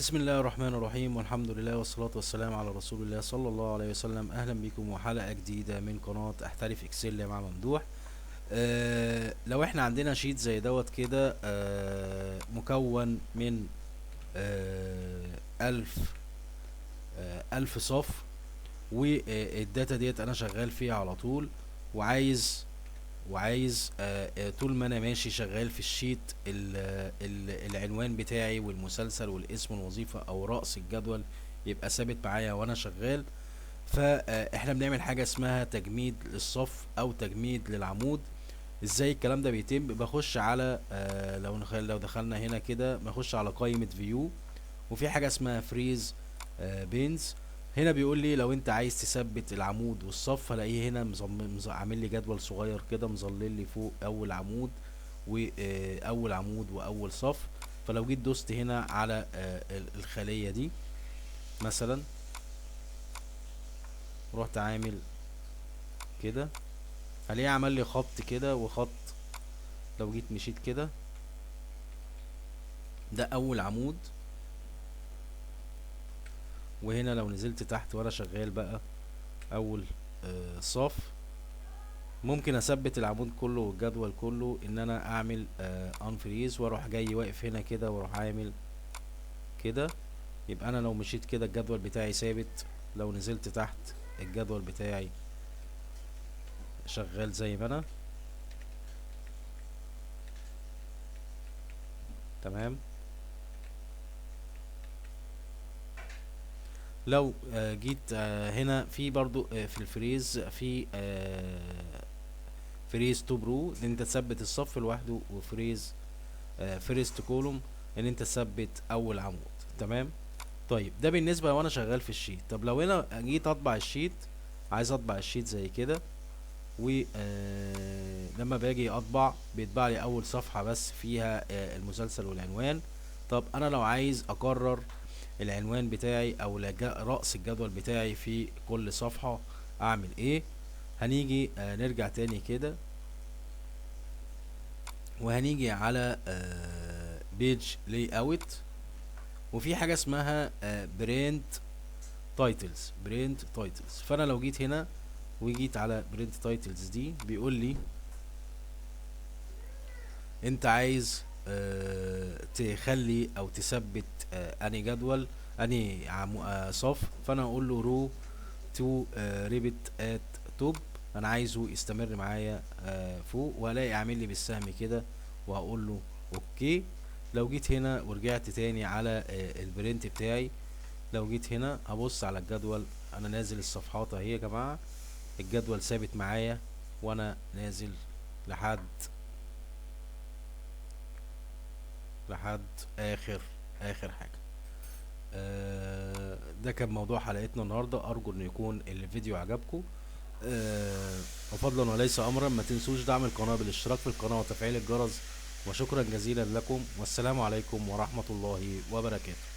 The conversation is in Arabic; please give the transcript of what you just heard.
بسم الله الرحمن الرحيم، والحمد لله والصلاة والسلام على رسول الله صلى الله عليه وسلم. أهلا بكم وحلقة جديدة من قناة أحترف إكسل مع ممدوح. لو احنا عندنا شيت زي دوت كده، مكون من 1000 صف، والداتا ديت أنا شغال فيها على طول، وعايز طول ما انا ماشي شغال في الشيت العنوان بتاعي والمسلسل والاسم والوظيفة او رأس الجدول يبقى ثابت معايا وانا شغال. فاحنا بنعمل حاجة اسمها تجميد للصف او تجميد للعمود. ازاي الكلام ده بيتم؟ بخش على لو دخلنا هنا كده بخش على قائمة فيو، وفي حاجة اسمها فريز بينز. هنا بيقول لي لو انت عايز تثبت العمود والصف، هلاقيه هنا عامل لي جدول صغير كده مظلل لي فوق اول عمود واول عمود واول صف. فلو جيت دوست هنا على الخلية دي مثلا، رحت عامل كده، هلاقيه عمل لي خط كده وخط. لو جيت مشيت كده، ده اول عمود. وهنا لو نزلت تحت وانا شغال بقى اول صف، ممكن اثبت العمود كله والجدول كله ان انا اعمل انفريز، واروح جاي واقف هنا كده واروح عامل كده. يبقى انا لو مشيت كده الجدول بتاعي ثابت، لو نزلت تحت الجدول بتاعي شغال زي ما انا. تمام. لو جيت هنا في برضو في الفريز، في فريز تو برو ان انت تثبت الصف لوحده، وفريز فيرست كولوم ان انت تثبت اول عمود. تمام. طيب ده بالنسبه وانا شغال في الشيت. طب لو انا جيت اطبع الشيت، عايز اطبع الشيت زي كده، و لما باجي اطبع بيطبع لي اول صفحه بس فيها المسلسل والعنوان. طب انا لو عايز اكرر العنوان بتاعي او رأس الجدول بتاعي في كل صفحه، اعمل ايه؟ هنيجي نرجع تاني كده، وهنيجي على بيج لاي اوت، وفي حاجه اسمها برنت تايتلز. فانا لو جيت هنا وجيت على برنت تايتلز دي، بيقول لي انت عايز تخلي او تثبت اني جدول، اني صف. فانا اقول له رو تو ريبت ات توب، انا عايزه يستمر معايا فوق، وهلاقي عامل لي بالسهم كده، وهقول له اوكي. لو جيت هنا ورجعت تاني على البرنت بتاعي، لو جيت هنا هبص على الجدول، انا نازل الصفحات اهي يا جماعة، الجدول ثابت معايا وانا نازل لحد لحد اخر حاجة. ده كان موضوع حلقتنا النهاردة. ارجو ان يكون الفيديو عجبكم. وفضلا وليس امرا، ما تنسوش دعم القناة بالاشتراك في القناة وتفعيل الجرس. وشكرا جزيلا لكم، والسلام عليكم ورحمة الله وبركاته.